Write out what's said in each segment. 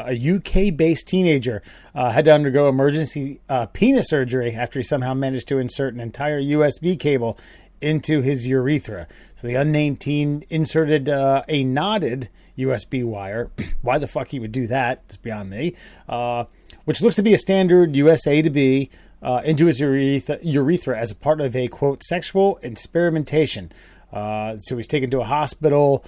a UK-based teenager had to undergo emergency penis surgery after he somehow managed to insert an entire USB cable into his urethra. So the unnamed teen inserted a knotted USB wire. Why the fuck he would do that is beyond me. Which looks to be a standard USA to B into his urethra as a part of a, quote, sexual experimentation. So he's taken to a hospital.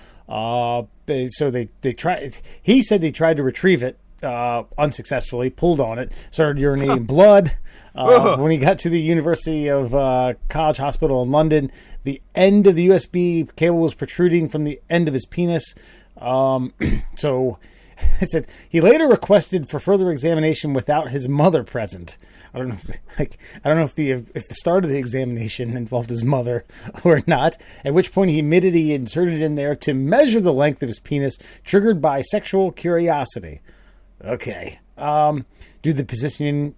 He said they tried to retrieve it unsuccessfully, pulled on it, started urinating blood. When he got to the University of College Hospital in London, the end of the USB cable was protruding from the end of his penis. So it said he later requested for further examination without his mother present. I don't know if the start of the examination involved his mother or not. At which point he admitted he inserted it in there to measure the length of his penis, triggered by sexual curiosity. Okay. Due to the positioning,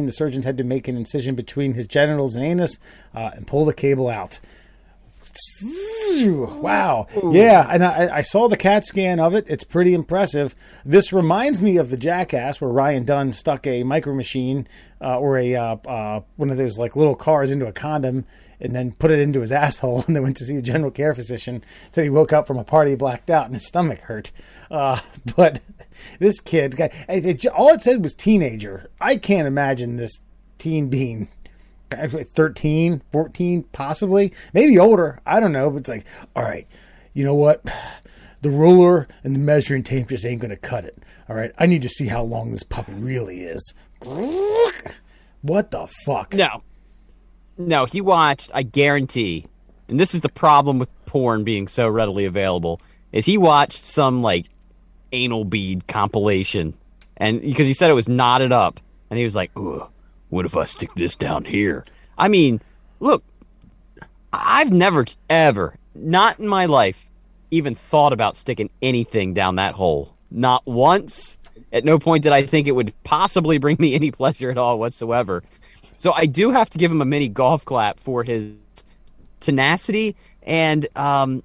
the surgeons had to make an incision between his genitals and anus and pull the cable out. Wow. Yeah, and I saw the CAT scan of it. It's pretty impressive. This reminds me of the Jackass where Ryan Dunn stuck a micro machine or a one of those like little cars into a condom and then put it into his asshole and then went to see a general care physician. So he woke up from a party, blacked out, and his stomach hurt. But this kid, all it said was teenager. I can't imagine this teen being 13, 14, possibly, maybe older. I don't know, but it's like, all right, you know what? The ruler and the measuring tape just ain't going to cut it. All right, I need to see how long this puppy really is. What the fuck? No, he watched, I guarantee, and this is the problem with porn being so readily available, is he watched some, like, anal bead compilation, and because he said it was knotted up, and he was like, ugh. What if I stick this down here? I mean, look, I've never, ever, not in my life, even thought about sticking anything down that hole. Not once. At no point did I think it would possibly bring me any pleasure at all whatsoever. So I do have to give him a mini golf clap for his tenacity. And I mean,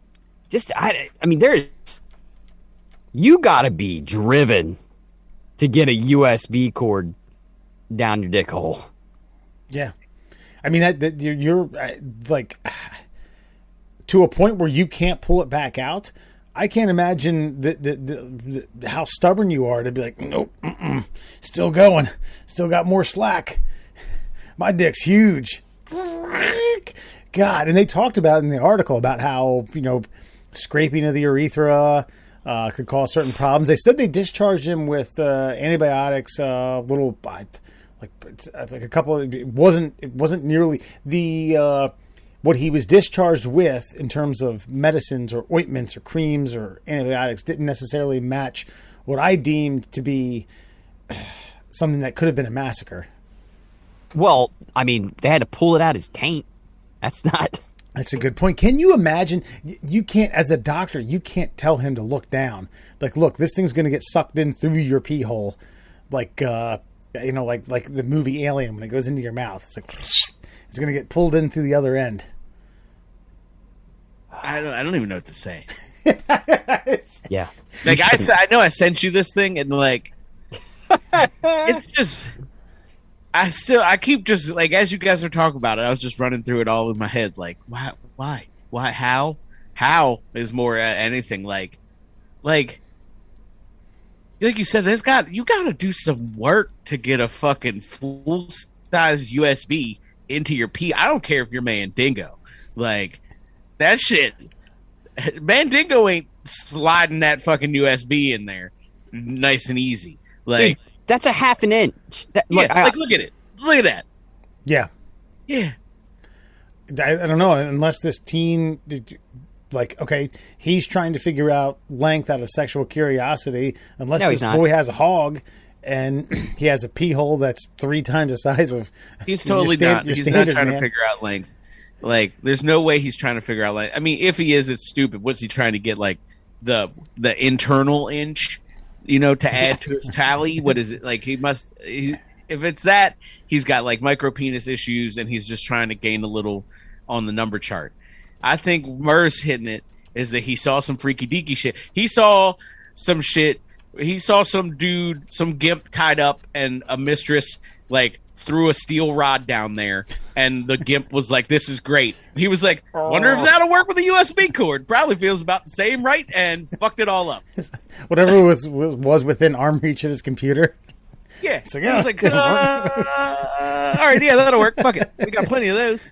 you got to be driven to get a USB cord down your dick hole. Yeah, I mean that you're like to a point where you can't pull it back out. I can't imagine how stubborn you are to be like, nope, still going, still got more slack. My dick's huge. God, and they talked about in the article about how scraping of the urethra could cause certain problems. They said they discharged him with antibiotics, like a couple. It wasn't nearly the what he was discharged with in terms of medicines or ointments or creams or antibiotics didn't necessarily match what I deemed to be something that could have been a massacre. Well, I mean, they had to pull it out his taint. That's a good point. Can you imagine? You can't, as a doctor, you can't tell him to look down. Like, look, this thing's going to get sucked in through your pee hole, like the movie Alien when it goes into your mouth. It's like it's going to get pulled in through the other end. I don't even know what to say. Yeah, like I know I sent you this thing, and like it's just. I keep just like as you guys are talking about it, I was just running through it all in my head. Like, why, how is more anything like you said. You got to do some work to get a fucking full size USB into your pee. I don't care if you're Mandingo, like that shit. Mandingo ain't sliding that fucking USB in there, nice and easy. Like. Dude, that's a half an inch. Look at it. Look at that. Yeah. Yeah. I don't know. Unless this teen, like, okay, he's trying to figure out length out of sexual curiosity. Unless this boy has a hog and he has a pee hole that's 3 times the size of. He's totally not. He's not trying to figure out length. Like, there's no way he's trying to figure out length. I mean, if he is, it's stupid. What's he trying to get? Like the internal inch? To add to his tally, what is it? Like if it's that, he's got like micro penis issues and he's just trying to gain a little on the number chart. I think Murr's hitting it is that he saw some freaky deaky shit. He saw some shit He saw some dude, some gimp tied up, and a mistress like threw a steel rod down there, and the gimp was like, "This is great." He was like, "Wonder if that'll work with a USB cord." Probably feels about the same, right? And fucked it all up. Whatever was within arm reach of his computer. Yeah, I was like, all right, yeah, that'll work. Fuck it, we got plenty of those.